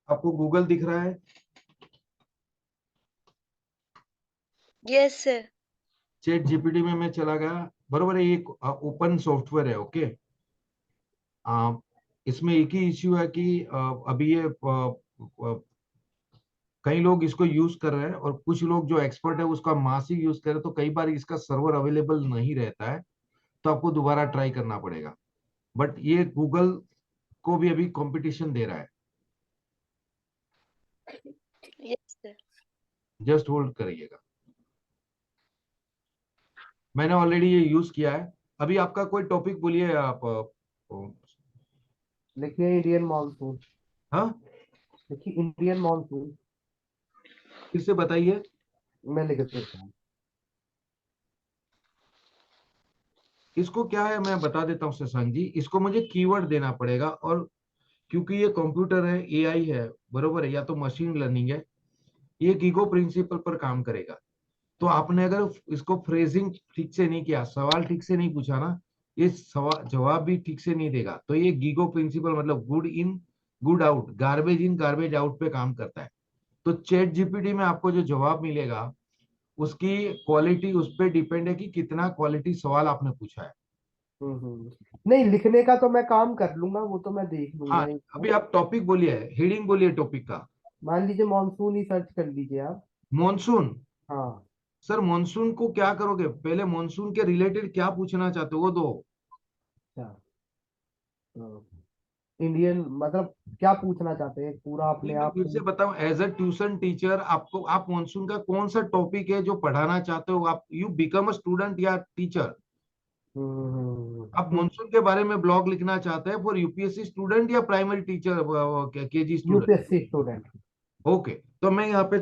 आपको गूगल दिख रहा है? Yes sir. चैट जीपीटी में मैं चला गया, बरोबर है, ये ओपन सॉफ्टवेयर है, ओके। इसमें एक ही इश्यू है कि अभी ये कई लोग इसको यूज कर रहे हैं और कुछ लोग जो एक्सपर्ट है उसका मासिक यूज कर रहे हैं, तो कई बार इसका सर्वर अवेलेबल नहीं रहता है, तो आपको दोबारा ट्राई करना पड़ेगा। बट ये गूगल को भी अभी कंपटीशन दे रहा है। Yes sir. जस्ट होल्ड करिएगा, मैंने ऑलरेडी ये यूज किया है। अभी आपका कोई टॉपिक बोलिए आप। लिखिए इंडियन मॉनसून। हाँ, लिखिए इंडियन मॉनसून। फिर से बताइए। मैं लिख देता हूँ। इसको क्या है मैं बता देता हूँ शशांक जी, इसको मुझे कीवर्ड देना पड़ेगा, और क्योंकि ये कंप्यूटर है, एआई है, बरोबर है, या तो मशीन लर्निंग है, ये गीगो प्रिंसिपल पर काम करेगा। तो आपने अगर इसको फ्रेजिंग ठीक से नहीं किया, सवाल ठीक से नहीं पूछा ना, ये सवाल जवाब भी ठीक से नहीं देगा, तो ये गीगो प्रिंसिपल मतलब good in good out, garbage in garbage out पे काम करता है। तो चैट जीपीटी में आपको जो जवाब मिलेगा उसकी क्वालिटी उस पर डिपेंड है कि कितना क्वालिटी सवाल आपने पूछा है। नहीं, लिखने का तो मैं काम कर लूंगा, वो तो मैं देख लूंगा हाँ, एक। अभी आप टॉपिक बोलिए, हेडिंग बोलिए टॉपिक का। मान लीजिए मॉनसून ही सर्च कर लीजिए आप। मॉनसून। हाँ। सर मॉनसून को क्या करोगे, पहले मॉनसून के रिलेटेड क्या पूछना चाहते हो वो दो। अच्छा। इंडियन मतलब क्या पूछना चाहते हैं पूरा अपने नहीं, मैं आप फिर से में? बताऊं, एज अ ट्यूशन टीचर आपको, आप मॉनसून का कौन सा टॉपिक है जो पढ़ाना चाहते हो, आप यू बिकम अ स्टूडेंट या टीचर। आप मॉनसून के बारे में ब्लॉग लिखना चाहते हैं फॉर यूपीएससी स्टूडेंट या primary teacher, KG student. UPSC student. Okay, तो मैं यहाँ पे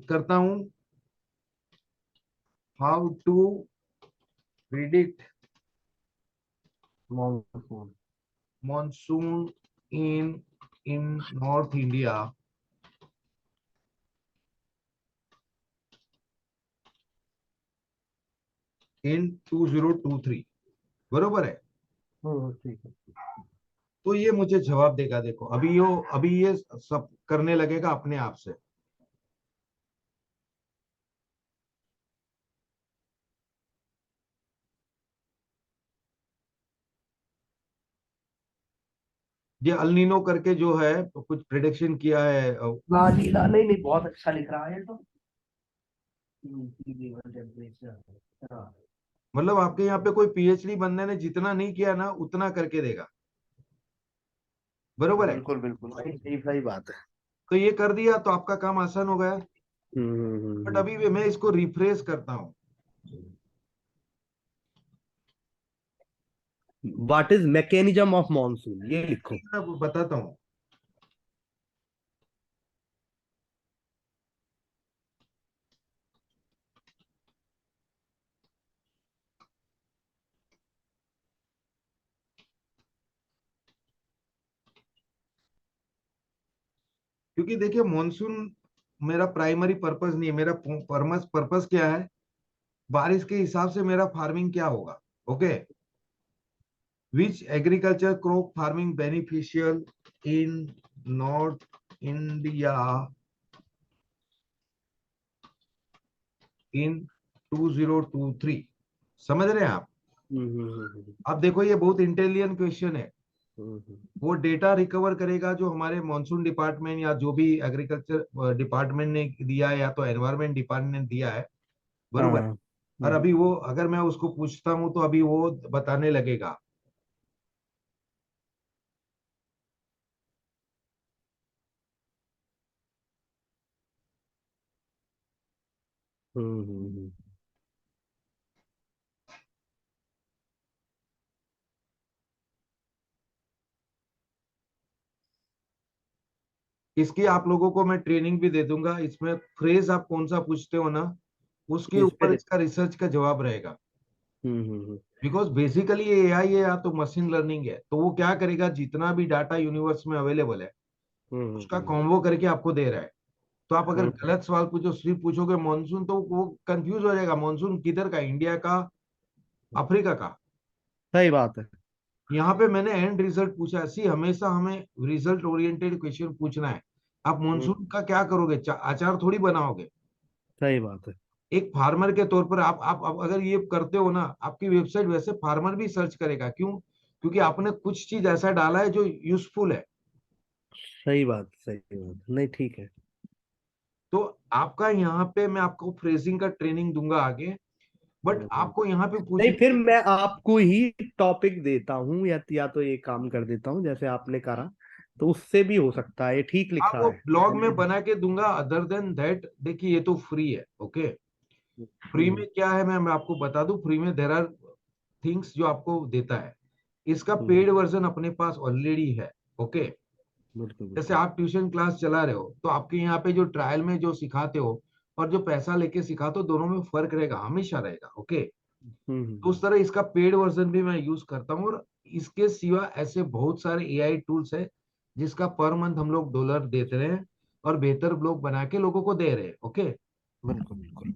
करता हूँ, how to predict monsoon. monsoon in North India in 2023, बरोबर है। ठीक है। तो ये मुझे जवाब देगा, देखो अभी ये सब करने लगेगा अपने आप से। ये अल्नीनो करके जो है कुछ प्रिडिक्शन किया है, लालीला, नहीं नहीं, बहुत अच्छा लिख रहा है तो। हाँ। मतलब आपके यहाँ पे कोई पीएचडी बंदे ने जितना नहीं किया ना उतना करके देगा, बरोबर है। बिल्कुल बिल्कुल, सही सही सही बात है। तो ये कर दिया तो आपका काम आसान हो गया। बट हम्म। अभी भी मैं इसको रिफ्रेश करता हूँ। What is mechanism of monsoon, ये लिखो। मैं बताता हूँ। क्योंकि देखिए मॉनसून मेरा प्राइमरी पर्पस नहीं है, मेरा पर्पस क्या है, बारिश के हिसाब से मेरा फार्मिंग क्या होगा। Okay, which agriculture crop farming beneficial in north India in 2023, समझ रहे हैं आप। अब देखो ये बहुत इंटेलिजेंट क्वेश्चन है। वो डेटा रिकवर करेगा जो हमारे मॉनसून डिपार्टमेंट या जो भी एग्रीकल्चर डिपार्टमेंट ने दिया है, या तो एनवायरमेंट डिपार्टमेंट ने दिया है, बरोबर। हाँ। और अभी वो अगर मैं उसको पूछता हूँ तो अभी वो बताने लगेगा। इसकी आप लोगों को मैं ट्रेनिंग भी दे दूंगा, इसमें फ्रेज आप कौन सा पूछते हो ना उसके इस पे ऊपर इसका रिसर्च का जवाब रहेगा। हम्म। बिकॉज बेसिकली ये एआई है या तो मशीन लर्निंग है, तो वो क्या करेगा, जितना भी डाटा यूनिवर्स में अवेलेबल है उसका कॉम्बो करके आपको दे रहा है। तो आप अगर गलत सवाल पूछो, सिर्फ पूछोगे मॉनसून, तो वो कंफ्यूज हो जाएगा, मॉनसून किधर का, इंडिया का, अफ्रीका का। सही बात है। यहाँ पे मैंने एंड रिजल्ट पूछा है। सी हमेशा हमें रिजल्ट ओरिएंटेड क्वेश्चन पूछना है। आप मानसून का क्या करोगे, अचार थोड़ी बनाओगे। सही बात है। एक फार्मर के तौर पर आप अगर ये करते हो ना, आपकी वेबसाइट वैसे फार्मर भी सर्च करेगा। क्यों? क्योंकि आपने कुछ चीज ऐसा डाला है जो यूजफुल है। सही बात, सही बात, नहीं ठीक है। तो आपका यहाँ पे मैं आपको फ्रेजिंग का ट्रेनिंग दूंगा आगे, बट आपको यहाँ पे नहीं, फिर पूछना। मैं आपको ही टॉपिक देता हूँ, या तो ये काम कर देता हूँ जैसे आपने करा, तो उससे भी हो सकता है। ये ठीक हाँ, लिखा वो है। ब्लॉग में बना के दूंगा। अदर देन दैट देखिए, ये तो फ्री है। ओके, फ्री हम्म। में क्या है मैं आपको बता दूं। फ्री में देर आर थिंग्स जो आपको देता है। इसका हम्म। पेड वर्जन अपने पास ऑलरेडी है। ओके, बिल्कुल जैसे बिल्कुल। आप ट्यूशन क्लास चला रहे हो तो आपके यहाँ पे जो ट्रायल में जो सिखाते हो और जो पैसा लेके सिखाते हो, दोनों में फर्क रहेगा, हमेशा रहेगा। ओके, तो उस तरह इसका पेड वर्जन भी मैं यूज करता हूँ। और इसके सिवा ऐसे बहुत सारे एआई टूल्स है जिसका पर मंथ हम लोग डॉलर देते रहे हैं और बेहतर ब्लॉग बना के लोगों को दे रहे हैं। ओके, बिल्कुल बिल्कुल।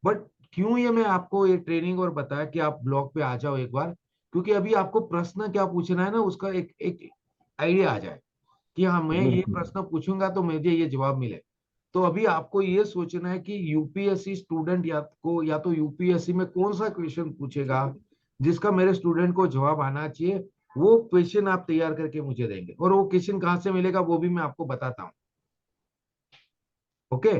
बट क्यों ये मैं आपको ये ट्रेनिंग और बताया कि आप ब्लॉग पे आ जाओ एक बार, क्योंकि अभी आपको प्रश्न क्या पूछना है ना, उसका एक एक आइडिया आ जाए कि हाँ, मैं ये बिल्कुल प्रश्न पूछूंगा तो मुझे ये जवाब मिले। तो अभी आपको ये सोचना है कि यूपीएससी स्टूडेंट या तो यूपीएससी में कौन सा क्वेश्चन पूछेगा जिसका मेरे स्टूडेंट को जवाब आना चाहिए। वो क्वेश्चन आप तैयार करके मुझे देंगे, और वो क्वेश्चन कहाँ से मिलेगा वो भी मैं आपको बताता हूँ। ओके,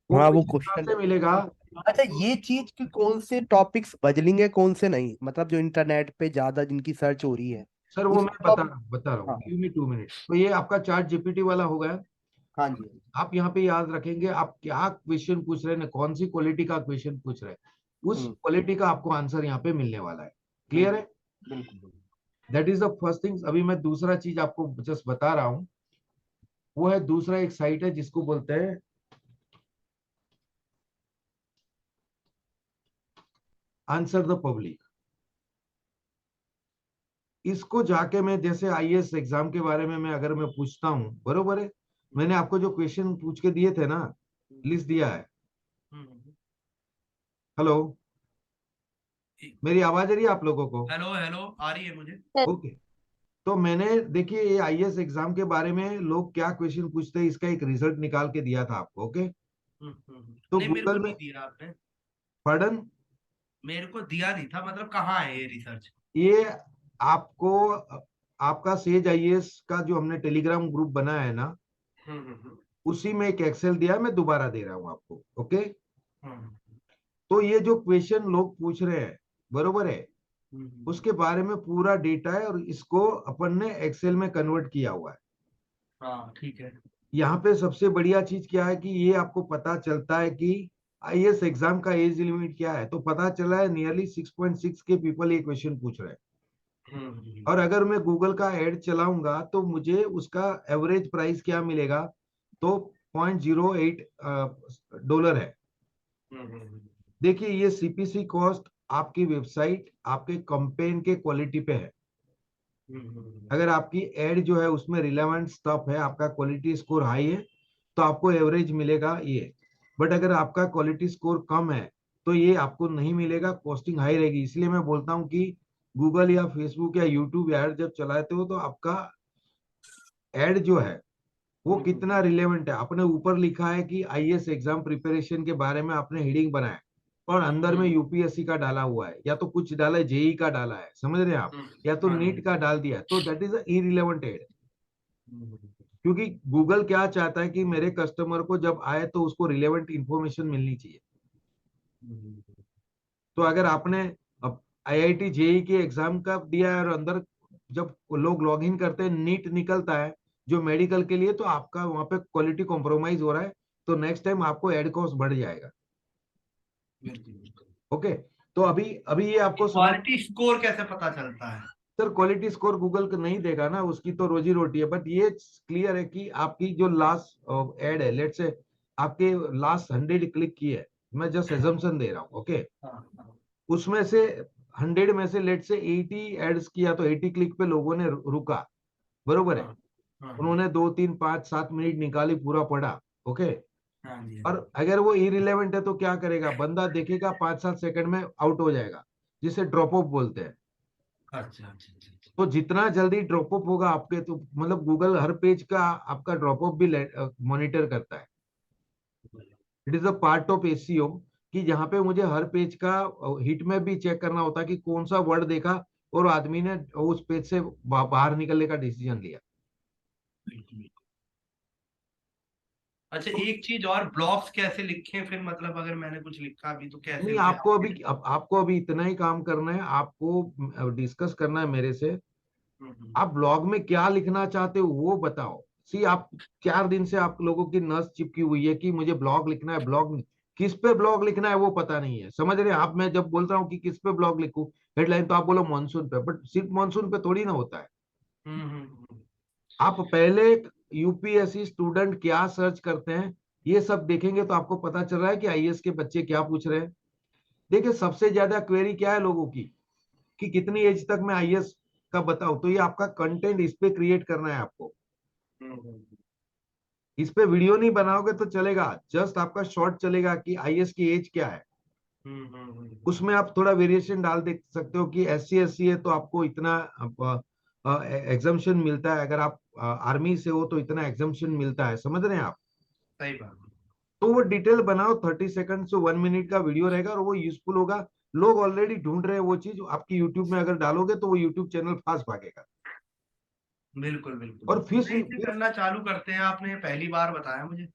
वो हाँ, वो क्वेश्चन कहाँ क्वेश्चन। से मिलेगा। अच्छा, ये चीज कि कौन से टॉपिक्स बजलिंग कौन से नहीं, मतलब जो इंटरनेट पे ज्यादा जिनकी सर्च हो रही है, सर वो उस मैं टॉपिक। बता रहा हूँ, हाँ। Give me 2 minute. तो ये आपका चार्ट जीपीटी वाला हो गया। हाँ जी। आप यहाँ पे याद रखेंगे आप क्या क्वेश्चन पूछ रहे हैं, कौन सी क्वालिटी का क्वेश्चन पूछ रहे हैं, उस हम्म। क्वालिटी का आपको आंसर यहाँ पे मिलने वाला है। क्लियर बिल्कुल है? बिल्कुल बिल्कुल। That is the first thing. अभी मैं दूसरा चीज आपको जस्ट बता रहा हूँ। वो है दूसरा एक साइट है जिसको बोलते हैं आंसर द पब्लिक। इसको जाके मैं जैसे आईएएस एग्जाम के बारे में मैं अगर मैं पूछता हूँ, बरोबर है, मैंने आपको जो क्वेश्चन पूछ के दिए थे ना, लिस्ट दिया है। हेलो, मेरी आवाज आ रही है आप लोगों को? हेलो हेलो, आ रही है मुझे। ओके, तो मैंने देखिए ये आईएएस एग्जाम के बारे में लोग क्या क्वेश्चन पूछते हैं इसका एक रिजल्ट निकाल के दिया था आपको। ओके, तो नहीं, मेरे को गूगल में, नहीं दिया आपने। पढ़न, मेरे को दिया नहीं था, मतलब कहाँ है ये रिसर्च? ये आपको आपका सेज आईएएस का जो हमने टेलीग्राम ग्रुप बनाया है ना, हम्म उसी में एक एक्सेल दिया है, मैं दोबारा दे रहा हूं आपको। ओके, हम्म तो ये जो क्वेश्चन लोग पूछ रहे हैं, बरोबर है, हम्म। उसके बारे में पूरा डेटा है और इसको अपन ने एक्सेल में कन्वर्ट किया हुआ है। हाँ ठीक है। यहाँ पे सबसे बढ़िया चीज क्या है कि ये आपको पता चलता है कि आईएएस एग्जाम का एज लिमिट क्या है। तो पता चला है नियरली 6.6 के पीपल ये क्वेश्चन पूछ रहे हैं। हम्म और अगर मैं गूगल का एड चलाऊंगा तो मुझे उसका एवरेज प्राइस क्या मिलेगा, तो 0.08 डॉलर है। हम्म देखिए ये सीपीसी कॉस्ट आपकी वेबसाइट आपके कंपेन के क्वालिटी पे है। हम्म अगर आपकी एड जो है उसमें रिलेवेंट स्टफ है, आपका क्वालिटी स्कोर हाई है, तो आपको एवरेज मिलेगा ये। बट अगर आपका क्वालिटी स्कोर कम है तो ये आपको नहीं मिलेगा, कॉस्टिंग हाई रहेगी। इसलिए मैं बोलता हूँ कि गूगल या फेसबुक या यूट्यूब एड जब चलाते हो तो आपका एड जो है वो कितना रिलेवेंट है। आपने ऊपर लिखा है कि आईएएस एग्जाम प्रिपरेशन के बारे में आपने हेडिंग बनाया और अंदर में यूपीएससी का डाला हुआ है, या तो कुछ डाला है जेई का डाला है, समझ रहे हैं आप, या तो हाँ जी। नीट का डाल दिया, तो दैट इज इरिलेवेंट एड। हम्म क्योंकि गूगल क्या चाहता है कि मेरे कस्टमर को जब आए तो उसको रिलेवेंट इंफॉर्मेशन मिलनी चाहिए। तो अगर आपने अब आईआईटी जेई के एग्जाम का दिया है और अंदर जब लोग लॉग इन करते हैं नीट निकलता है जो मेडिकल के लिए, तो आपका वहां पे क्वालिटी कॉम्प्रोमाइज हो रहा है, तो नेक्स्ट टाइम आपको एड कॉस्ट बढ़ जाएगा। बिल्कुल बिल्कुल। ओके, तो अभी अभी ये आपको समझ। क्वालिटी स्कोर कैसे पता चलता है? सर क्वालिटी स्कोर गूगल को नहीं देगा ना, उसकी तो रोजी रोटी है। बट ये क्लियर है कि आपकी जो लास्ट एड है, लेट से आपके लास्ट 100 क्लिक की है, मैं जस्ट एजम्पशन दे रहा हूँ। ओके, हाँ हाँ उसमें से 100 में से लेट से 80 एड्स किया, तो 80 क्लिक पे लोगों ने रुका, बरोबर है, हाँ हाँ उन्होंने 2 3 5 7 मिनट निकाली, पूरा पढ़ा। ओके, हाँ जी। और अगर वो इरिलेवेंट है तो क्या करेगा, बंदा देखेगा 5 7 सेकंड में आउट हो जाएगा, जिसे ड्रॉप ऑफ बोलते हैं। अच्छा अच्छा अच्छा अच्छा। तो जितना जल्दी ड्रॉप अप होगा आपके, तो मतलब गूगल हर पेज का आपका ड्रॉप अप भी मॉनिटर करता है। It is a part of SEO कि जहाँ पे मुझे हर पेज का हिट मैप भी चेक करना होता है कि कौन सा वर्ड देखा और आदमी ने उस पेज से बाहर निकलने का डिसीजन लिया। अच्छा, एक चीज और, ब्लॉग्स कैसे लिखें फिर, मतलब अगर मैंने कुछ लिखा अभी तो कैसे नहीं, उसे आपको अभी इतना ही काम करना है, आपको डिस्कस करना है मेरे से। हम्म, आप ब्लॉग में क्या लिखना चाहते हो वो बताओ। सी आप 4 दिन से आप लोगों की नस चिपकी हुई है कि मुझे ब्लॉग लिखना है, ब्लॉग किस पे ब्लॉग लिखना है वो पता नहीं है, समझ रहे हैं आप? मैं जब बोलता हूँ कि किस पे ब्लॉग लिखूं हेडलाइन, तो आप बोलो मॉनसून पे, बट सिर्फ मॉनसून पे थोड़ी ना होता है। हम्म, हम्म, आप पहले यूपीएससी स्टूडेंट क्या सर्च करते हैं ये सब देखेंगे तो आपको पता चल रहा है कि आईएएस के बच्चे क्या पूछ रहे हैं। देखिए सबसे ज्यादा क्वेरी क्या है लोगों की कि कितनी एज तक मैं आईएएस का बताऊं, तो ये आपका कंटेंट इस पे क्रिएट करना है आपको। इस पे वीडियो नहीं बनाओगे तो चलेगा, जस्ट आपका शॉर्ट चलेगा कि आईएएस की एज क्या है। उसमें आप थोड़ा वेरिएशन डाल दे सकते हो कि SC SC है तो आपको इतना एग्जम्पशन मिलता है, अगर आप आर्मी से हो तो इतना एग्जम्पशन मिलता है, समझ रहे हैं आप? सही बात। तो वो डिटेल बनाओ, 30 सेकंड से 1 मिनट का वीडियो रहेगा और वो यूजफुल होगा। लोग ऑलरेडी ढूंढ रहे हैं वो चीज, आपकी यूट्यूब में अगर डालोगे तो वो यूट्यूब चैनल फास्ट भागेगा। बिल्कुल बिल्कुल, और फिर नहीं इसे करना चालू करते हैं, आपने पहली बार बताया मुझे।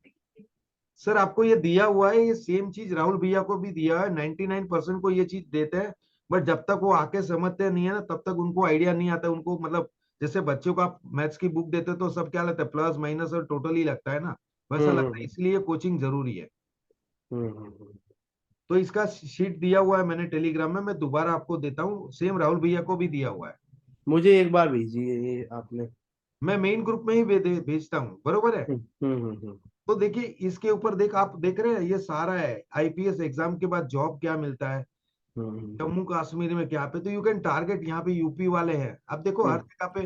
सर आपको ये दिया हुआ है, ये सेम चीज राहुल भैया को भी दिया है, 99% को ये चीज देते हैं। बट जब तक वो आके समझते नहीं है ना तब तक उनको आइडिया नहीं आता उनको, मतलब जैसे बच्चों को आप मैथ्स की बुक देते तो सब क्या लगता है, प्लस माइनस और टोटल ही लगता है ना, वैसा लगता है, इसलिए कोचिंग जरूरी है। तो इसका शीट दिया हुआ है मैंने टेलीग्राम में, मैं दोबारा आपको देता हूँ, सेम राहुल भैया को भी दिया हुआ है। मुझे एक बार भेजिए ये आपने। मैं मेन ग्रुप में ही भेजता हूँ, बरोबर है। हम्म। तो देखिए इसके ऊपर आप देख रहे हैं ये सारा है, आईपीएस एग्जाम के बाद जॉब क्या मिलता है, जम्मू कश्मीर में क्या पे, तो यू कैन टारगेट, यहाँ पे यूपी वाले हैं, अब देखो हर जगह पे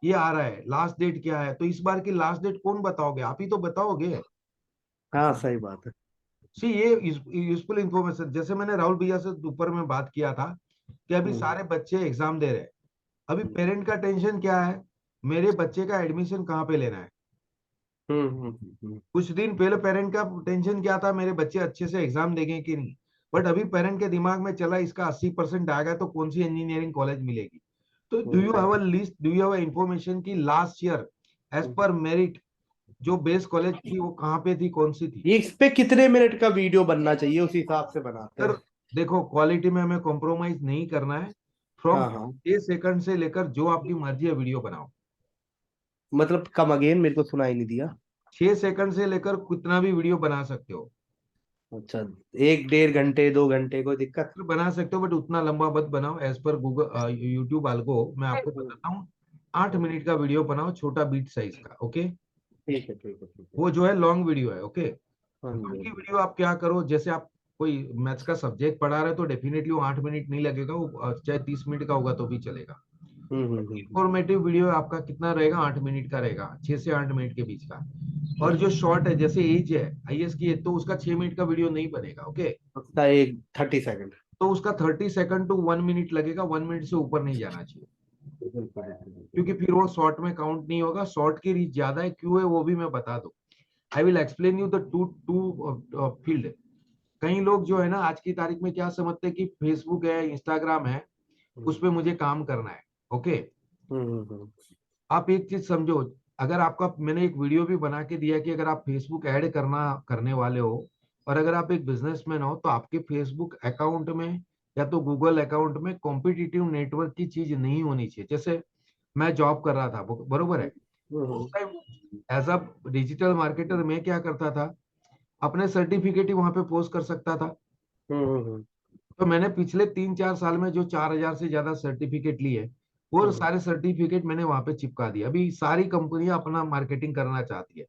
ये आ रहा है, लास्ट डेट क्या है, तो इस बार की लास्ट डेट कौन बताओगे, आप ही तो बताओगे। हाँ सही बात है। सी ये यूजफुल इंफॉर्मेशन, जैसे मैंने राहुल भैया से दोपहर में बात किया था कि अभी हम्म सारे बच्चे एग्जाम दे रहे हैं, अभी पेरेंट का टेंशन क्या है, मेरे बच्चे का एडमिशन कहाँ पे लेना है। कुछ दिन पहले पेरेंट का टेंशन क्या था, मेरे बच्चे अच्छे से एग्जाम देंगे कि नहीं, बट अभी पेरेंट के दिमाग में चला इसका 80% आएगा तो कौन सी इंजीनियरिंग कॉलेज मिलेगी। तो do you have a list, do you have information की last year as per merit जो बेस्ट कॉलेज थी वो कहाँ पे थी, कौन सी थी। ये इस पे कितने मिनट का वीडियो बनना चाहिए उस हिसाब से बनाते सर हैं। देखो क्वालिटी में हमें कॉम्प्रोमाइज नहीं करना है, फ्रॉम हाँ हाँ, 6 सेकंड से लेकर जो आपकी मर्जी है वीडियो बनाओ। मतलब कम अगेन, मेरे को सुनाई नहीं दिया। 6 सेकंड से लेकर कितना भी वीडियो बना सकते हो, अच्छा, 1 1.5 घंटे 2 घंटे कोई दिक्कत। बना सकते हो, बट उतना लंबा मत बनाओ, as per Google YouTube algo मैं आपको बताता हूँ। 8 मिनट का वीडियो बनाओ, छोटा बीट साइज का, ओके। ठीक है ठीक है ठीक है। वो जो है लॉन्ग वीडियो है, ओके। हाँ जी हाँ लॉन्ग की जी। वीडियो आप क्या करो, जैसे आप कोई मैथ्स का सब्जेक्ट पढ़ा रहे हो तो डेफिनेटली वो 8 मिनट नहीं लगेगा, वो चाहे 30 मिनट का होगा तो भी चलेगा। हम्म। इंफॉर्मेटिव वीडियो आपका कितना रहेगा, 8 मिनट का रहेगा, 6 से 8 मिनट के बीच का। और जो शॉर्ट है जैसे एज है आईएएस की है, तो उसका 6 मिनट का वीडियो नहीं बनेगा, ओके। उसका एक 30 सेकंड। तो उसका 30 सेकंड टू 1 मिनट लगेगा, 1 मिनट से ऊपर नहीं जाना चाहिए, क्योंकि फिर वो शॉर्ट में काउंट नहीं होगा। शॉर्ट की रीच ज्यादा है, क्यों है वो भी मैं बता दूं। I will explain you the two two field. कई लोग जो है ना आज की तारीख में क्या समझते हैं कि फेसबुक है, इंस्टाग्राम है, उस पे मुझे काम करना है, ओके। हम्म। आप एक चीज समझो, अगर आपका मैंने एक वीडियो भी बना के दिया कि अगर आप फेसबुक ऐड करने वाले हो और अगर आप एक बिजनेसमैन हो तो आपके फेसबुक अकाउंट में या तो गूगल अकाउंट में कॉम्पिटिटिव नेटवर्क की चीज नहीं होनी चाहिए। जैसे मैं जॉब कर रहा था, बरोबर है, तो उस time as a digital marketer मैं क्या करता था, अपने सर्टिफिकेट ही वहां पे पोस्ट कर सकता था। तो मैंने पिछले 3 4 साल में जो 4,000 से ज्यादा सर्टिफिकेट लिए, वो सारे सर्टिफिकेट मैंने वहां पे चिपका दिया। अभी सारी कंपनियां अपना मार्केटिंग करना चाहती है,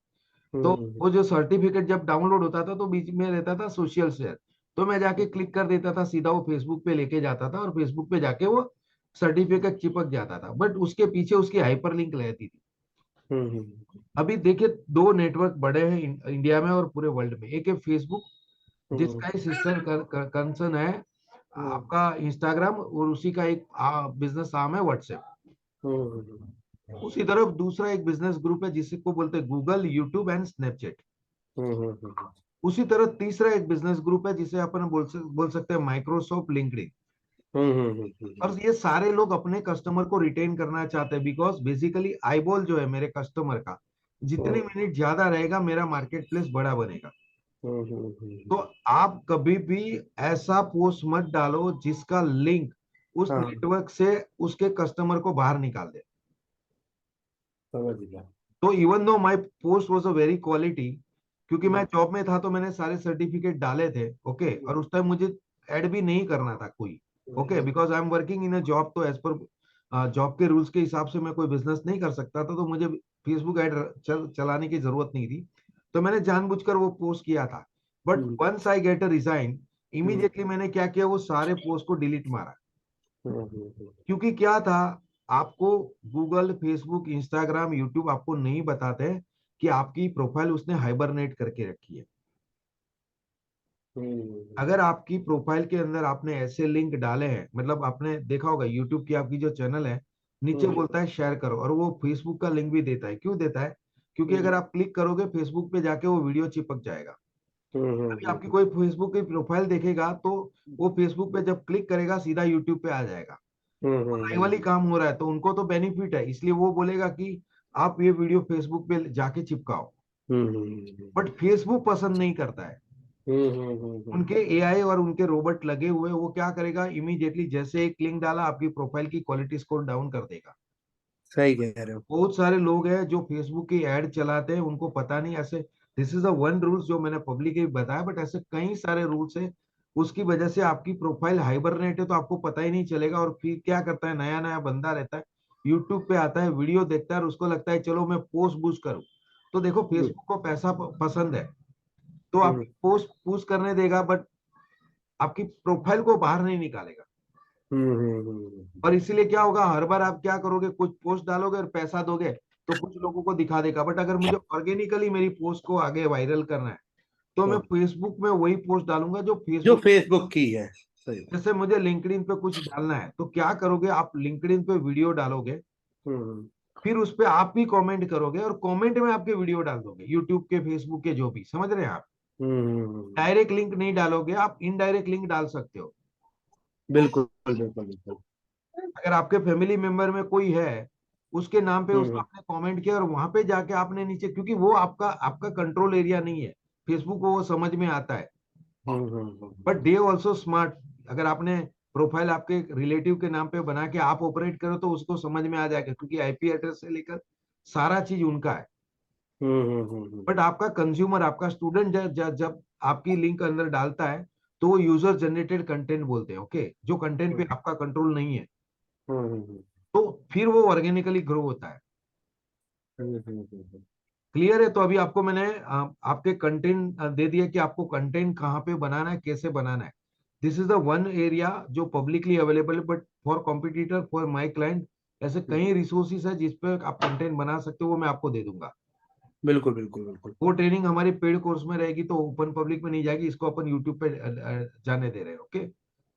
तो वो जो सर्टिफिकेट जब डाउनलोड होता था तो बीच में रहता था सोशल शेयर, तो मैं जाके क्लिक कर देता था, सीधा वो फेसबुक पे लेके जाता था और फेसबुक पे जाके वो सर्टिफिकेट चिपक जाता था, बट उसके पीछे उसकी हाइपर लिंक रहती थी। अभी देखिए दो नेटवर्क बड़े हैं इंडिया में और पूरे वर्ल्ड में, एक है फेसबुक जिसका ही सिस्टर कंसर्न है आपका इंस्टाग्राम, और उसी का एक बिजनेस आर्म है व्हाट्सएप। उसी तरह दूसरा एक बिजनेस ग्रुप है जिसको बोलते हैं गूगल, यूट्यूब एंड स्नैपचैट। उसी तरह तीसरा एक बिजनेस ग्रुप है जिसे अपन बोल सकते हैं माइक्रोसॉफ्ट, लिंक्डइन। और ये सारे लोग अपने कस्टमर को रिटेन करना चाहते हैं, बिकॉज बेसिकली आईबॉल जो है मेरे कस्टमर का, जितने मिनट ज्यादा रहेगा मेरा मार्केट प्लेस बड़ा बनेगा। तो आप कभी भी ऐसा पोस्ट मत डालो जिसका लिंक उस हाँ। नेटवर्क से उसके कस्टमर को बाहर निकाल दे। समझ गया। तो even though my post was a very quality, क्योंकि मैं जॉब में था तो मैंने सारे सर्टिफिकेट डाले थे, ओके, और उस टाइम मुझे ऐड भी नहीं करना था कोई, okay, because I am working in a job. तो एज पर जॉब के रूल्स के हिसाब से मैं कोई बिजनेस नहीं कर सकता था, तो मुझे फेसबुक ऐड चलाने की जरूरत नहीं थी। तो मैंने जानबूझकर वो पोस्ट किया था। But once I get a resign, immediately मैंने क्या किया, वो सारे पोस्ट को डिलीट मारा। क्योंकि क्या था, आपको गूगल, फेसबुक, इंस्टाग्राम, यूट्यूब आपको नहीं बताते कि आपकी प्रोफाइल उसने हाइबरनेट करके रखी है। अगर आपकी प्रोफाइल के अंदर आपने ऐसे लिंक डाले हैं, मतलब आपने देखा होगा यूट्यूब की आपकी जो चैनल है, नीचे बोलता है शेयर करो, और वो फेसबुक का लिंक भी देता है। क्यों देता है? क्योंकि अगर आप क्लिक करोगे फेसबुक पे जाके वो वीडियो चिपक जाएगा। अभी आपकी कोई फेसबुक की प्रोफाइल देखेगा तो वो फेसबुक पे जब क्लिक करेगा सीधा यूट्यूब पे आ जाएगा। लाइव वाली काम हो रहा है तो उनको तो बेनिफिट है, इसलिए वो बोलेगा कि आप ये वीडियो फेसबुक पे जाके चिपकाओ। बट फेसबुक पसंद नहीं करता है। उनके एआई और उनके रोबोट लगे हुए, वो क्या करेगा, इमीडिएटली जैसे एक लिंक डाला आपकी प्रोफाइल की क्वालिटी स्कोर डाउन कर देगा। सही कह रहे हो। बहुत सारे लोग हैं जो फेसबुक की एड चलाते हैं, उनको पता नहीं। ऐसे this is the one rules जो मैंने पब्लिकली बताया, बट ऐसे कई सारे रूल्स है। उसकी वजह से आपकी प्रोफाइल हाइबरनेट है तो आपको पता ही नहीं चलेगा। और फिर क्या करता है, नया नया बंदा रहता है, यूट्यूब पे आता है, वीडियो देखता है और उसको लगता है चलो मैं पोस्ट बूस्ट करूं। तो देखो फेसबुक को पैसा पसंद है, तो आपकी पोस्ट बूस्ट करने देगा, बट आपकी प्रोफाइल को बाहर नहीं निकालेगा। और इसीलिए क्या होगा, हर बार आप क्या करोगे, कुछ पोस्ट डालोगे और पैसा दोगे तो कुछ लोगों को दिखा देगा। बट अगर मुझे ऑर्गेनिकली मेरी पोस्ट को आगे वायरल करना है तो मैं फेसबुक में वही पोस्ट डालूंगा जो जो फेसबुक। फेसबुक की है। सही। जैसे मुझे लिंक्डइन पे कुछ डालना है तो क्या करोगे, आप लिंक्डइन पे वीडियो डालोगे, फिर उस पे आप भी कमेंट करोगे और कमेंट में आपके वीडियो डाल दोगे, यूट्यूब के, फेसबुक के, जो भी, समझ रहे हैं आप। डायरेक्ट लिंक नहीं डालोगे, आप इनडायरेक्ट लिंक डाल सकते हो। बिल्कुल बिल्कुल बिल्कुल। अगर आपके फैमिली मेंबर में कोई है, उसके नाम पे उसको आपने कमेंट किया और वहां पे जाके आपने नीचे, क्योंकि वो आपका आपका कंट्रोल एरिया नहीं है, फेसबुक को वो समझ में आता है। But they also smart. अगर आपने प्रोफाइल आपके रिलेटिव के नाम पे बना के आप ऑपरेट करो तो उसको समझ में आ जाएगा, क्योंकि आईपी एड्रेस से लेकर सारा चीज उनका है। बट आपका कंज्यूमर, आपका स्टूडेंट जब आपकी लिंक अंदर डालता है तो वो यूजर जनरेटेड कंटेंट बोलते हैं, ओके, जो कंटेंट पे आपका कंट्रोल नहीं है, तो फिर वो ऑर्गेनिकली ग्रो होता है। क्लियर है? तो अभी आपको मैंने आपके कंटेंट दे दिया कि आपको कंटेंट कहाँ पे बनाना है, कैसे बनाना है। This is the one area जो पब्लिकली अवेलेबल है, but for competitor, for my client, ऐसे कई रिसोर्सेज है जिस पे आप कंटेंट बना सकते हो, वो मैं आपको दे दूंगा। बिल्कुल बिल्कुल बिल्कुल। वो ट्रेनिंग हमारी पेड कोर्स में रहेगी, तो ओपन पब्लिक में नहीं जाएगी, इसको अपन यूट्यूब पे जाने दे रहे हैं, ओके।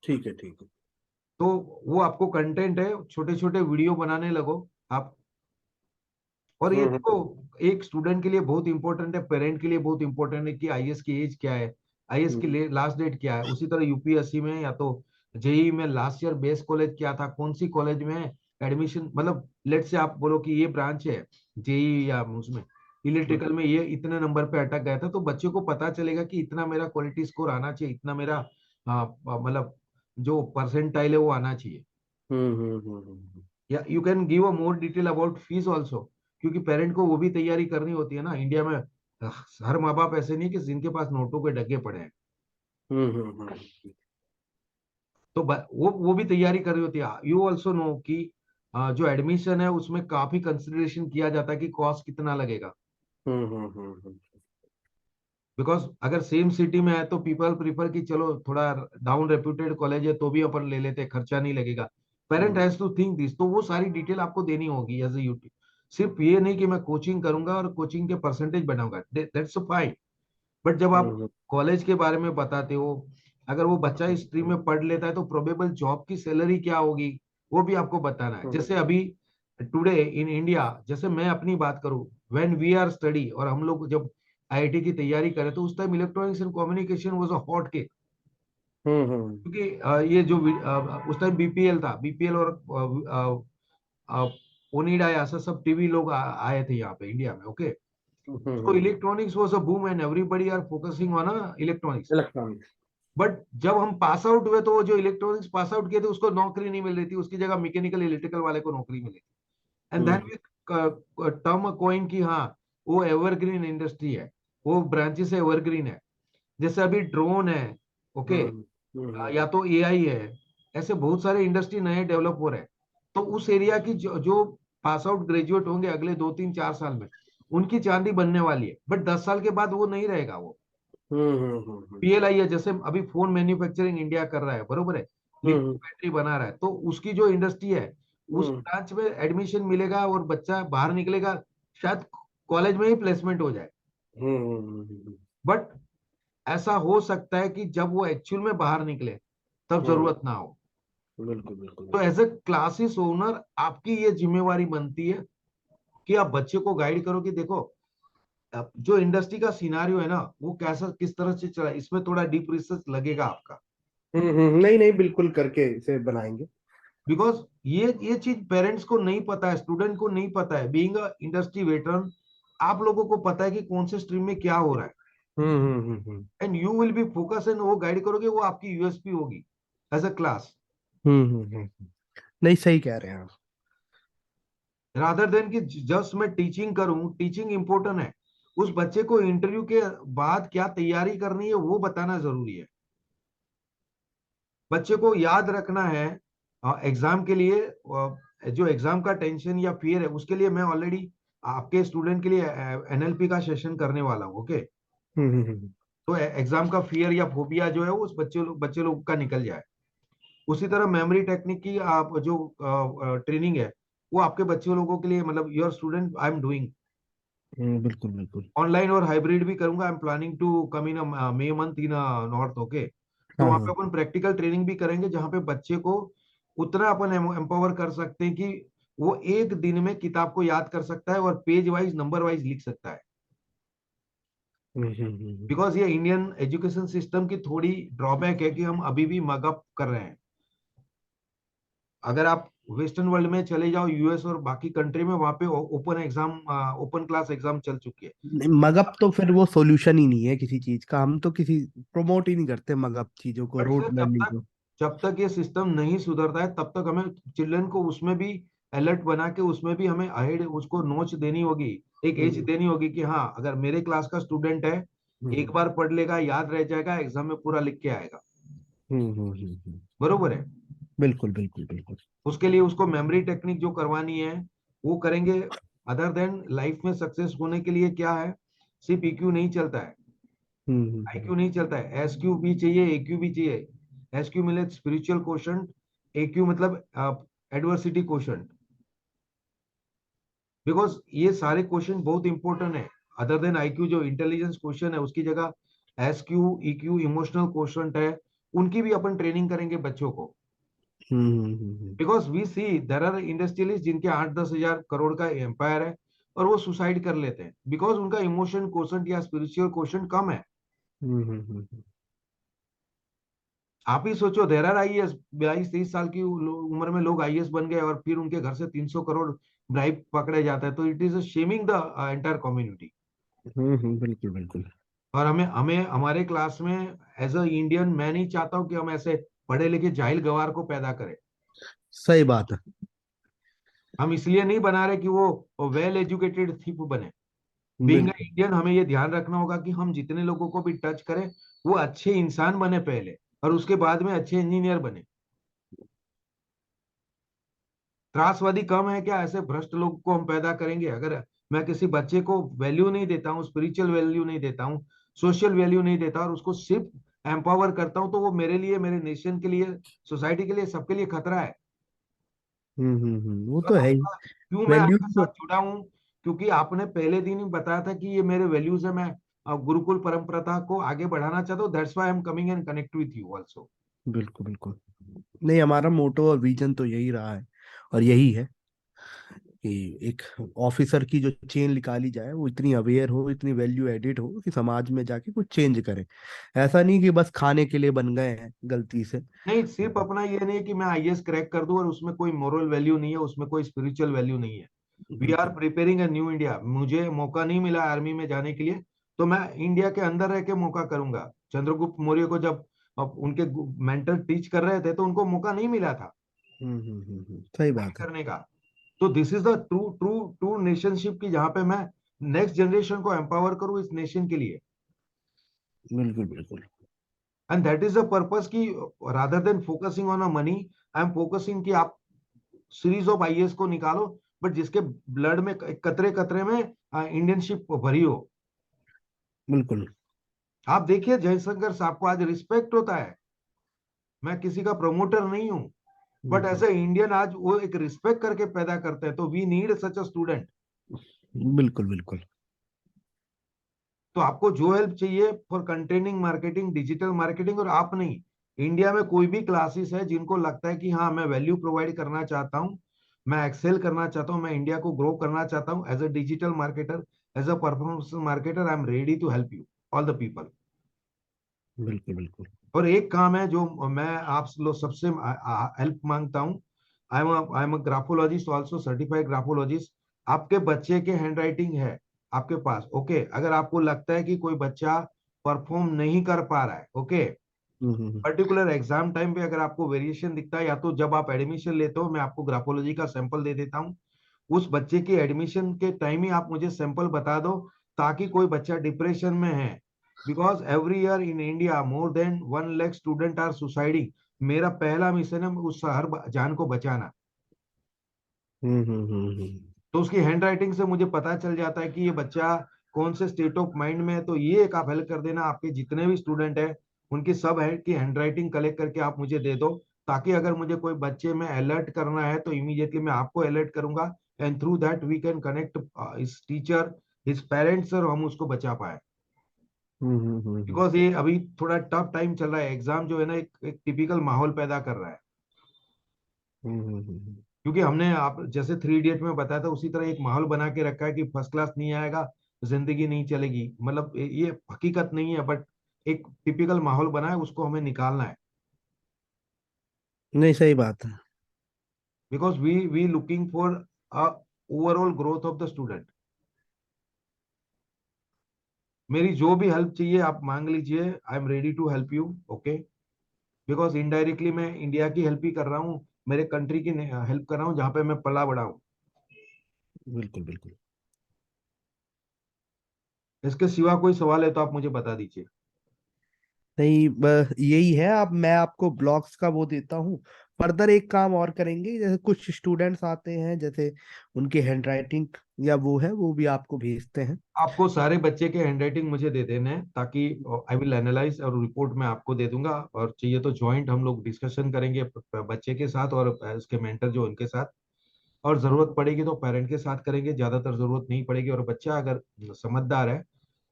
ठीक है ठीक है। तो वो आपको कंटेंट है, छोटे छोटे वीडियो बनाने लगो आप। और ये देखो, एक स्टूडेंट के लिए बहुत इंपॉर्टेंट है, पेरेंट के लिए बहुत इंपॉर्टेंट है कि आईएएस की एज क्या है, आईएएस की लास्ट डेट क्या है। उसी तरह यूपीएससी में या तो जेई में लास्ट ईयर बेस कॉलेज क्या था, कौन सी कॉलेज में एडमिशन, मतलब लेट से आप बोलो कि ये ब्रांच है जेई या उसमें इलेक्ट्रिकल में ये इतने नंबर पे अटक गया था, तो बच्चे को पता चलेगा कि इतना मेरा क्वालिटी स्कोर आना चाहिए, इतना मेरा मतलब जो परसेंटाइल है वो आना चाहिए। या you can give a more detail about fees also, क्योंकि पेरेंट को वो भी तैयारी करनी होती है ना। इंडिया में हर माँ बाप ऐसे नहीं कि जिनके पास नोटों के डगे पड़े हैं, तो वो भी तैयारी करनी होती है। यू ऑल्सो नो कि जो एडमिशन है उसमें काफी कंसिडरेशन किया जाता है कि कॉस्ट कितना लगेगा। बिकॉज अगर सेम सिटी में है तो पीपल प्रीफर कि चलो थोड़ा डाउन रेप्यूटेड कॉलेज है तो भी अपन ले लेते, खर्चा नहीं लगेगा। Parent has to think this, तो वो सारी डिटेल आपको देनी होगी एज ए यूट्यूब। सिर्फ ये नहीं कि मैं कोचिंग करूंगा और कोचिंग के परसेंटेज बनाऊंगा, दैट्स फाइन। बट जब आप कॉलेज के बारे में बताते हो, अगर वो बच्चा इस स्ट्रीम में पढ़ लेता है तो प्रोबेबल जॉब की सैलरी क्या होगी वो भी आपको बताना है। जैसे अभी टुडे इन इंडिया, जैसे मैं अपनी बात करूं, व्हेन वी आर स्टडी और हम लोग जब आईआईटी की तैयारी करें तो उस time electronics and communication was a hot cake. Hmm. क्योंकि ये जो उस टाइम बीपीएल था, बीपीएल और ओनिडा ऐसा सब टीवी लोग आए थे यहाँ पे इंडिया में। ओके, तो electronics was a boom and everybody are focusing on electronics. Electronics. But जब हम पास आउट हुए तो वो जो इलेक्ट्रॉनिक्स पास आउट किए थे उसको नौकरी नहीं मिल रही थी, उसकी जगह मैकेनिकल इलेक्ट्रिकल वाले को नौकरी मिली थी। And then we term coin की हाँ वो एवरग्रीन इंडस्ट्री है, वो ब्रांचेस एवरग्रीन है। जैसे अभी ड्रोन है, ओके, या तो एआई है, ऐसे बहुत सारे इंडस्ट्री नए डेवलप हो रहे हैं। तो उस एरिया की जो पास आउट ग्रेजुएट होंगे अगले 2 3 4 साल में, उनकी चांदी बनने वाली है। बट 10 साल के बाद वो नहीं रहेगा। वो पीएलआई है, जैसे अभी फोन मैन्युफैक्चरिंग इंडिया कर रहा है, बरोबर है, लिथियम बैटरी बना रहा है, तो उसकी जो इंडस्ट्री है उस ब्रांच में एडमिशन मिलेगा और बच्चा बाहर निकलेगा, शायद कॉलेज में ही प्लेसमेंट हो जाए। बट ऐसा हो सकता है कि जब वो एक्चुअल में बाहर निकले तब जरूरत ना हो। बिल्कुल बिल्कुल। तो एज ए क्लासेस ओनर आपकी ये जिम्मेवारी बनती है कि आप बच्चे को गाइड करो कि देखो अब जो इंडस्ट्री का सिनारियो है ना वो कैसा किस तरह से चला, इसमें थोड़ा डीप रिसर्च लगेगा आपका। नहीं नहीं, बिल्कुल करके इसे बनाएंगे। बिकॉज ये चीज पेरेंट्स को नहीं पता है, स्टूडेंट को नहीं पता है। बीइंग अ इंडस्ट्री वेटरन आप लोगों को पता है कि कौन से स्ट्रीम में क्या हो रहा है, and you will be focus and वो गाइड करोगे, वो आपकी यूएसपी होगी एज अ क्लास, नहीं, सही कह रहे हैं आप। रादर देन कि जस्ट मैं टीचिंग करूं। टीचिंग इंपॉर्टेंट है, उस बच्चे को इंटरव्यू के बाद क्या तैयारी करनी है वो बताना जरूरी है। बच्चे को याद रखना है एग्जाम के लिए, जो एग्जाम का टेंशन या फियर है उसके लिए मैं ऑलरेडी आपके स्टूडेंट के लिए एनएलपी का सेशन करने वाला हूँ। ओके, तो एग्जाम का फियर या फोबिया जो है वो उस बच्चे लोग का निकल जाए। उसी तरह मेमोरी टेक्निक की आप जो ट्रेनिंग है वो आपके बच्चे लोगों के लिए, मतलब your student I am doing बिल्कुल बिल्कुल। ऑनलाइन और हाइब्रिड भी करूंगा। I am planning to come in May month in north. Okay, तो हाँ वहां पे हाँ। अपन प्रैक्टिकल ट्रेनिंग भी करेंगे जहां पे बच्चे को उतना अपन एम्पावर कर सकते हैं कि वो एक दिन में किताब को याद कर सकता है और पेज वाइज नंबर वाइज लिख सकता है। बिकॉज ये इंडियन एजुकेशन सिस्टम की थोड़ी ड्रॉबैक है कि हम अभी भी मगअप कर रहे हैं। अगर आप वेस्टर्न वर्ल्ड में चले जाओ, यूएस और बाकी कंट्री में, वहां पे open exam, open class exam चल चुकी है। नहीं, मगअप तो फिर वो सॉल्यूशन ही नहीं है किसी चीज का। हम तो किसी प्रमोट ही नहीं करते मगअप चीजों को, बट रोट सर लर्निंग को। जब तक ये सिस्टम नहीं सुधरता है तब तक हमें चिल्ड्रन को उसमें भी अलर्ट बना के उसमें भी हमें अहेड उसको नोच देनी होगी, एक एज देनी होगी कि हाँ अगर मेरे क्लास का स्टूडेंट है, एक बार पढ़ लेगा, याद रह जाएगा, एग्जाम में पूरा लिख के आएगा। बरोबर है। बिल्कुल बिल्कुल बिल्कुल। उसके लिए उसको मेमोरी टेक्निक जो करवानी है वो करेंगे। अदर देन लाइफ में सक्सेस होने के लिए क्या है, सिर्फ ईक्यू नहीं चलता है, आईक्यू नहीं चलता है, एसक्यू भी चाहिए, एक्यू भी चाहिए। एसक्यू मिले स्पिरिचुअल क्वोशंट, एक्यू मतलब एडवर्सिटी क्वोशंट। बिकॉज ये सारे क्वेश्चन बहुत इंपॉर्टेंट है। अदर देन आईक्यू जो इंटेलिजेंस क्वेश्चन है उसकी जगह एसक्यू, ईक्यू, इमोशनल क्वोशंट है, उनकी भी अपन ट्रेनिंग करेंगे बच्चों को। Because we see there are industrialist जिनके 8-10 हजार करोड़ का एम्पायर है और वो सुसाइड कर लेते हैं बिकॉज उनका इमोशन क्वोशंट या स्पिरिचुअल क्वोशंट कम है। आप ही सोचो, देर आर आईएएस 22-23 साल की उम्र में लोग आईएएस बन गए और फिर उनके घर से 300 करोड़ ब्राइब पकड़े जाता है। तो it is shaming the entire community. बिल्कुल बिल्कुल। और हमें हमें हमारे क्लास में एज अ इंडियन मैं नहीं चाहता हूँ कि हम ऐसे पढ़े लिखे जाहिल गवार को पैदा करें। सही बात है। हम इसलिए नहीं बना रहे कि वो वेल एजुकेटेड थीप बने। बीइंग बिल्कुल इंडियन हमें ये ध्यान रखना होगा कि हम जितने लोगों को भी टच करें वो अच्छे इंसान बने पहले और उसके बाद में अच्छे इंजीनियर बने। त्रासवादी कम है क्या, ऐसे भ्रष्ट लोग को हम पैदा करेंगे? अगर मैं किसी बच्चे को वैल्यू नहीं देता हूँ, स्पिरिचुअल वैल्यू नहीं देता हूँ, सोशल वैल्यू नहीं देता और उसको सिर्फ एम्पावर करता हूँ, तो वो मेरे लिए, मेरे नेशन के लिए, सोसाइटी के लिए, सबके लिए खतरा है। वो तो तो है ही। क्यों मैं वैल्यू आपके तो। साथ जुड़ा हूँ? क्योंकि आपने पहले दिन ही बताया था कि ये मेरे वैल्यूज है, मैं गुरुकुल परंपरा को आगे बढ़ाना चाहता हूँ। That's why I am coming and connect with you also. बिल्कुल बिल्कुल। नहीं, हमारा मोटो और विजन तो यही रहा है और यही है। कि एक ऑफिसर की जो चेन निकाली जाए वो इतनी अवेयर हो, इतनी वैल्यू एडिड हो कि समाज में जाके कुछ चेंज करे। ऐसा नहीं कि बस खाने के लिए बन गए हैं गलती से। नहीं, सिर्फ अपना ये नहीं है कि मैं आईएएस क्रैक कर दूं और उसमें कोई मोरल वैल्यू नहीं है, उसमें कोई स्पिरिचुअल वैल्यू नहीं है। वी आर बिल्कुल। Preparing a new India. मुझे मौका नहीं मिला आर्मी में जाने के लिए, तो मैं इंडिया के अंदर रह के मौका करूंगा। चंद्रगुप्त मौर्य को जब अब उनके मेंटर टीच कर रहे थे तो उनको मौका नहीं मिला था सही फाइट बात है। करने का। तो this is the true true true नेशनशिप की, जहां पे मैं नेक्स्ट जनरेशन को एम्पावर करूं इस नेशन के लिए। बिल्कुल बिल्कुल। And that is the purpose की, rather than focusing on a money, I am focusing कि आप सीरीज ऑफ आईएएस को निकालो, बट जिसके ब्लड में कतरे कतरे में इंडियनशिप भरी हो। बिल्कुल। आप देखिए जयशंकर साहब को आज रिस्पेक्ट होता है। मैं किसी का प्रमोटर नहीं हूं, बट हम्म, ऐसे इंडियन आज वो एक रिस्पेक्ट करके पैदा करते हैं। तो we need such a student. बिल्कुल बिल्कुल। तो आपको जो हेल्प चाहिए for containing marketing, digital marketing, और आप नहीं, इंडिया में कोई भी क्लासेस है जिनको लगता है कि हाँ मैं वैल्यू प्रोवाइड करना चाहता हूँ, मैं एक्सेल करना चाहता हूँ, मैं इंडिया को ग्रो करना चाहता हूँ as a digital marketer, as a performance marketer, I am ready to help you all the people. बिल्कुल बिल्कुल। और एक काम है जो मैं आप लोग सबसे हेल्प मांगता हूँ। I am a graphologist, also certified graphologist. आपके बच्चे के हैंड राइटिंग है आपके पास, ओके, अगर आपको लगता है कि कोई बच्चा परफॉर्म नहीं कर पा रहा है, ओके, हम्म। पर्टिकुलर एग्जाम टाइम पे अगर आपको वेरिएशन दिखता है, या तो जब आप एडमिशन लेते हो मैं आपको ग्राफोलॉजी का सैंपल दे देता हूँ, उस बच्चे की एडमिशन के टाइम ही आप मुझे सैंपल बता दो, ताकि कोई बच्चा डिप्रेशन में है, because every year in India more than 1 lakh student are suiciding. मेरा पहला मिशन है उस हर जान को बचाना। हम्म। तो उसकी हैंड राइटिंग से मुझे पता चल जाता है कि ये बच्चा कौन से स्टेट ऑफ माइंड में है। तो ये एक आप हेल्प कर देना, आपके जितने भी स्टूडेंट है उनकी सब है कि हैंड राइटिंग कलेक्ट करके आप मुझे दे दो, ताकि अगर मुझे कोई बच्चे में अलर्ट करना है तो इमीडिएटली मैं आपको अलर्ट करूंगा, and through that we can connect his teacher, his parents, और हम उसको बचा पाए। हम्म। बिकॉज ये अभी थोड़ा टफ टाइम चल रहा है, एग्जाम जो है ना एक टिपिकल माहौल पैदा कर रहा है। हम्म। क्योंकि हमने आप जैसे 3 इडियट में बताया था उसी तरह एक माहौल बना के रखा है कि फर्स्ट क्लास नहीं आएगा जिंदगी नहीं चलेगी, मतलब ये हकीकत नहीं है, बट एक टिपिकल माहौल बना है, उसको हमें निकालना है। नहीं, सही बात है। Because we looking for a overall growth of the student. मेरी जो भी हेल्प चाहिए आप मांग लीजिए, I am ready to help you, okay. Because indirectly मैं इंडिया की हेल्प ही कर रहा हूँ, मेरे कंट्री की हेल्प कर रहा हूँ जहाँ पे मैं पला बड़ा हूँ। बिल्कुल बिल्कुल। इसके सिवा कोई सवाल है तो आप मुझे बता दीजिए। नहीं, यही है। अब मैं आपको ब्लॉग्स का वो देता हूँ। फर्दर एक काम और करेंगे, जैसे कुछ स्टूडेंट्स आते हैं, जैसे उनकी हैंड राइटिंग या वो है, वो भी आपको भेजते हैं। आपको सारे बच्चे के हैंडराइटिंग मुझे दे देने हैं, ताकि आई विल एनालाइज और रिपोर्ट मैं आपको दे दूंगा, और चाहिए तो ज्वाइंट हम लोग डिस्कशन करेंगे बच्चे के साथ और उसके मेंटर जो उनके साथ, और जरूरत पड़ेगी तो पेरेंट के साथ करेंगे, ज्यादातर जरूरत नहीं पड़ेगी। और बच्चा अगर समझदार है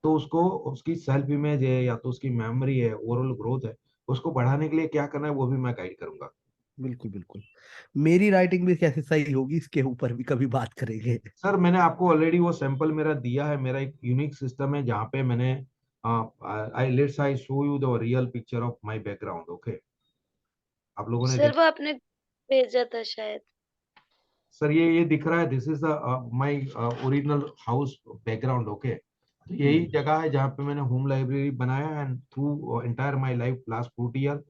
तो उसको उसकी सेल्फ इमेज है या तो उसकी मेमोरी है, ओवरऑल ग्रोथ है, उसको बढ़ाने के लिए क्या करना है वो भी मैं गाइड करूंगा। बिल्कुल बिल्कुल। मेरी राइटिंग भी कैसे सही होगी इसके ऊपर भी कभी बात करेंगे। सर मैंने आपको ऑलरेडी वो सैंपल मेरा दिया है, मेरा एक यूनिक सिस्टम है जहाँ पे मैंने I show you the real picture of my background, okay. आप लोगों ने सर देखा? वो आपने भेजा था शायद। सर ये दिख रहा है, this is my original house background, okay. तो यही हम्म जगह है जहाँ पे मैंने होम लाइब्रेरी बनाया, and through entire my life last 40 year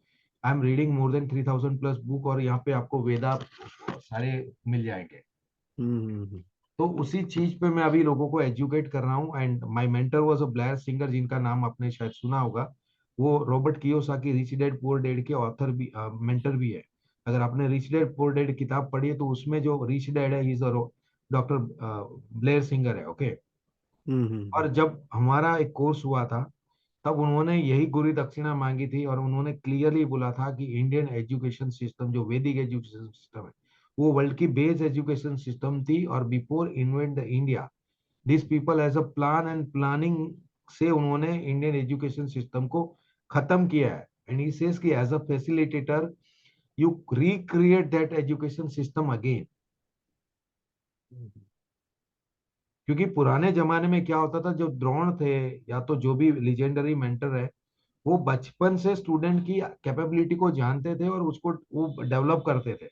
I am reading more than 3000 plus book, और यहाँ पे आपको वेदा सारे मिल जाएंगे। हम्म। तो उसी चीज पे मैं अभी लोगों को एजुकेट कर रहा हूँ। And my mentor was a Blair singer, जिनका नाम आपने शायद सुना होगा। वो Robert Kiyosaki rich dad poor dad के ऑथर भी, मेंटर भी है। अगर आपने रिच डैड पुअर डैड किताब पढ़ी है तो उसमें जो रिच डैड है इज डॉक्टर ब्लेयर सिंगर है, ओके। और जब हमारा एक कोर्स हुआ था तब उन्होंने यही गुरु दक्षिणा मांगी थी, और उन्होंने क्लियरली बोला था कि इंडियन एजुकेशन सिस्टम जो वैदिक एजुकेशन सिस्टम है वो वर्ल्ड की बेस्ट एजुकेशन सिस्टम थी, और before invent the India this people as a plan and planning से उन्होंने इंडियन एजुकेशन सिस्टम को खत्म किया है। एंड ही सेज कि as a facilitator you recreate that education system again. क्योंकि पुराने जमाने में क्या होता था, जो द्रोण थे या तो जो भी लिजेंडरी मेंटर है, वो बचपन से स्टूडेंट की कैपेबिलिटी को जानते थे और उसको वो डेवलप करते थे।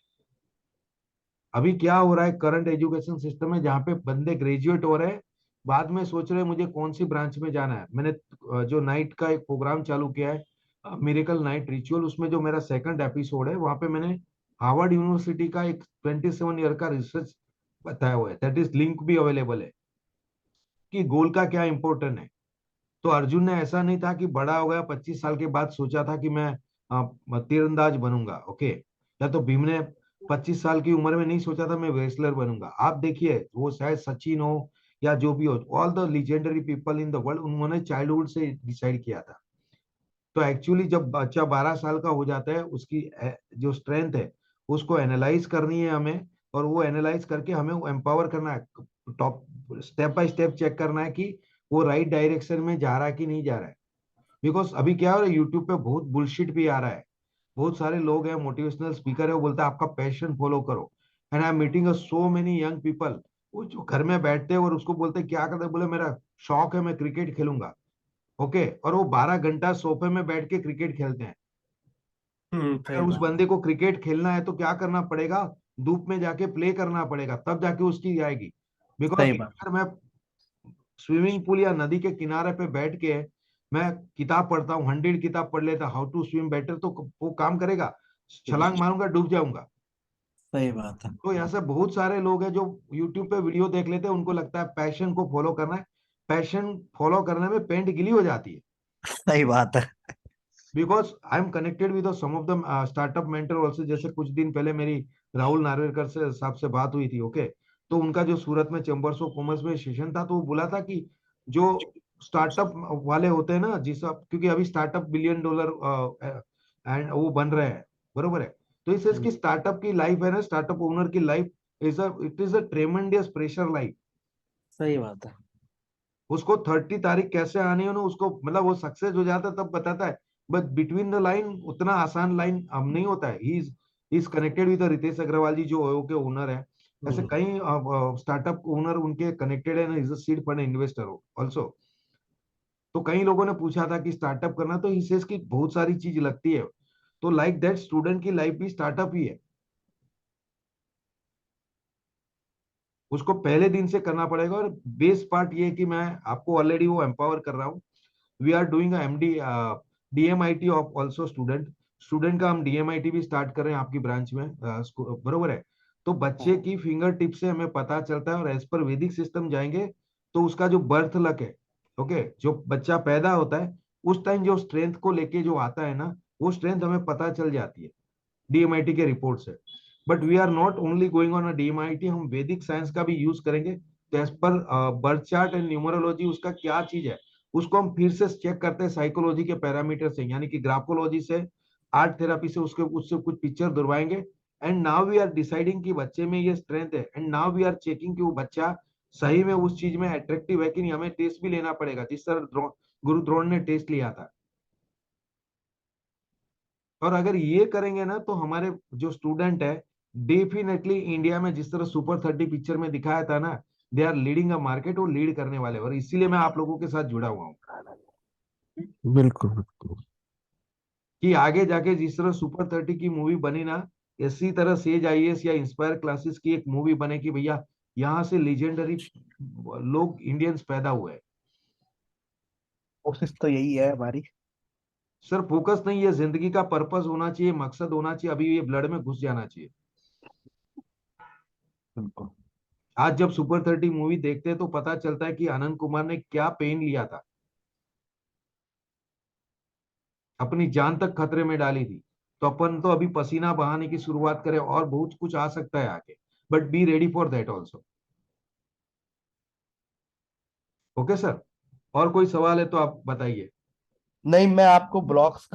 अभी क्या हो रहा है करंट एजुकेशन सिस्टम में, जहाँ पे बंदे ग्रेजुएट हो रहे हैं, बाद में सोच रहे हैं मुझे कौन सी ब्रांच में जाना है। मैंने जो नाइट का एक प्रोग्राम चालू किया है, मिरेकल नाइट रिचुअल, उसमें जो मेरा सेकंड एपिसोड है, वहां पे मैंने हार्वर्ड यूनिवर्सिटी का एक 27 ईयर का रिसर्च बताया हुआ है, दैट इज लिंक भी अवेलेबल है कि गोल का क्या इंपॉर्टेंट है। तो अर्जुन ने ऐसा नहीं था कि बड़ा हो गया 25 साल के बाद सोचा था कि मैं तीरंदाज बनूंगा, ओके। या तो भीम ने 25 साल की उम्र में नहीं सोचा था मैं रेसलर बनूंगा। आप देखिए, वो शायद सचिन हो या जो भी हो, all the legendary people in the world, उन्होंने चाइल्डहुड से डिसाइड किया था। तो एक्चुअली जब बच्चा 12 साल का हो जाता है, उसकी जो स्ट्रेंथ है उसको एनालाइज करनी है हमें, और वो एनालाइज करके हमें एम्पावर करना है, top step by step check करना है कि वो राइट डायरेक्शन में जा रहा है कि नहीं जा रहा है। बिकॉज अभी क्या हो रहा है, यूट्यूब पे बहुत बुलशिट भी आ रहा है। बहुत सारे लोग हैं, मोटिवेशनल स्पीकर है, वो बोलता है आपका पैशन फॉलो करो। And I am meeting so many young people, वो जो घर में बैठते हैं और उसको बोलते हैं क्या करते हैं, बोले मेरा शौक है मैं क्रिकेट खेलूंगा, ओके। और वो 12 घंटा सोफे में बैठ के क्रिकेट खेलते हैं। सही अगर उस बात। बंदे को क्रिकेट खेलना है तो क्या करना पड़ेगा, धूप में जाके प्ले करना पड़ेगा, तब जाके उसकी आएगी। बिकॉज सही बात। अगर मैं स्विमिंग पूल या नदी के किनारे पे बैठ के मैं किताब पढ़ता हूँ, 100 किताब पढ़ लेता, हाउ टू स्विम बेटर, तो वो काम करेगा? छलांग मारूंगा, डूब जाऊंगा। सही बात है। तो ऐसे बहुत सारे लोग हैं जो यूट्यूब पे वीडियो देख लेते हैं, उनको लगता है पैशन को फॉलो करना है। पैशन फॉलो करने में पेंट गिली हो जाती है। सही बात है। Because I am connected with some of the startup mentor also. जैसे कुछ दिन पहले मेरी राहुल नार्वेकर से साहब से बात हुई थी, ओके। तो उनका जो सूरत में चैम्बर्स ऑफ कॉमर्स में सेशन था, तो वो बोला था कि जो स्टार्टअप वाले होते हैं ना, क्योंकि अभी स्टार्टअप $1 बिलियन एंड वो बन रहे हैं, बरोबर है। तो इसकी स्टार्टअप की लाइफ है ना, स्टार्टअप ओनर की life it is a tremendous pressure life. सही बात है। उसको 30 तारीख कैसे आनी है ना, उसको मतलब वो सक्सेस हो जाता है तब बताता है। बट बिटवीन द लाइन उतना आसान लाइन हम नहीं होता है। He is connected with Ritesh Agarwal ji, जो ओयो के ओनर है। ऐसे कई स्टार्टअप ओनर उनके कनेक्टेड है ना, is a seed fund investor also. तो कई लोगों ने पूछा था कि स्टार्टअप करना, तो ही सेज की बहुत सारी चीज लगती है। तो लाइक दैट स्टूडेंट की लाइफ भी स्टार्टअप ही है। उसको पहले दिन से करना पड़ेगा। और बेस्ट पार्ट ये है कि मैं आपको ऑलरेडी वो एम्पावर कर रहा हूँ। We are doing MD DMIT of also student. Student का हम डीएमआईटी भी स्टार्ट कर रहे हैं आपकी ब्रांच में, बरोबर है। तो बच्चे की फिंगर टिप से हमें पता चलता है, और एज पर वैदिक सिस्टम जाएंगे तो उसका जो बर्थ लक है, ओके, जो बच्चा पैदा होता है उस टाइम जो स्ट्रेंथ को लेके जो आता है ना, वो स्ट्रेंथ हमें पता चल जाती है डीएमआईटी के रिपोर्ट से। But we are not only going on a DMIT, हम वैदिक साइंस का भी यूज करेंगे। तो as per birth chart and numerology उसका क्या चीज है, उसको हम फिर से चेक करते हैं साइकोलॉजी के पैरामीटर से, यानी कि ग्राफोलॉजी से, आर्ट थेरापी से, उससे कुछ पिक्चर दुरवाएंगे। And now we are deciding कि बच्चे में ये स्ट्रेंथ है, and now we are checking कि वो बच्चा सही में उस चीज में अट्रैक्टिव है कि नहीं। हमें टेस्ट भी लेना पड़ेगा, जिस तरह गुरु द्रोण ने टेस्ट लिया था। और अगर ये करेंगे ना, तो हमारे जो स्टूडेंट है, डेफिनेटली इंडिया में जिस तरह सुपर 30 पिक्चर में दिखाया था ना, they are leading a market, वो लीड करने वाले। और इसीलिए मैं आप लोगों के साथ जुड़ा हुआ हूँ बिल्कुल बिल्कुल। कि आगे जाके जिस तरह सुपर 30 की मूवी बनी ना, इसी तरह सेज आईएएस या इंस्पायर क्लासेस की एक मूवी बने कि भैया यहाँ से लीजेंडरी लोग इंडियंस पैदा हुए हैं। कोशिश तो यही है हमारी। सर फोकस नहीं है, जिंदगी का पर्पस होना चाहिए, मकसद होना चाहिए, अभी ये ब्लड में घुस जाना चाहिए। बिल्कुल। आज जब सुपर 30 मूवी देखते हैं तो पता चलता है कि आनंद कुमार ने क्या पेन लिया था, अपनी जान तक खतरे में डाली थी। तो अपन तो अभी पसीना बहाने की शुरुआत करें, और बहुत कुछ आ सकता है आगे। But be ready for that also. Okay sir, और कोई सवाल है तो आप बताइए। नहीं, मैं आपको ब्लॉग्स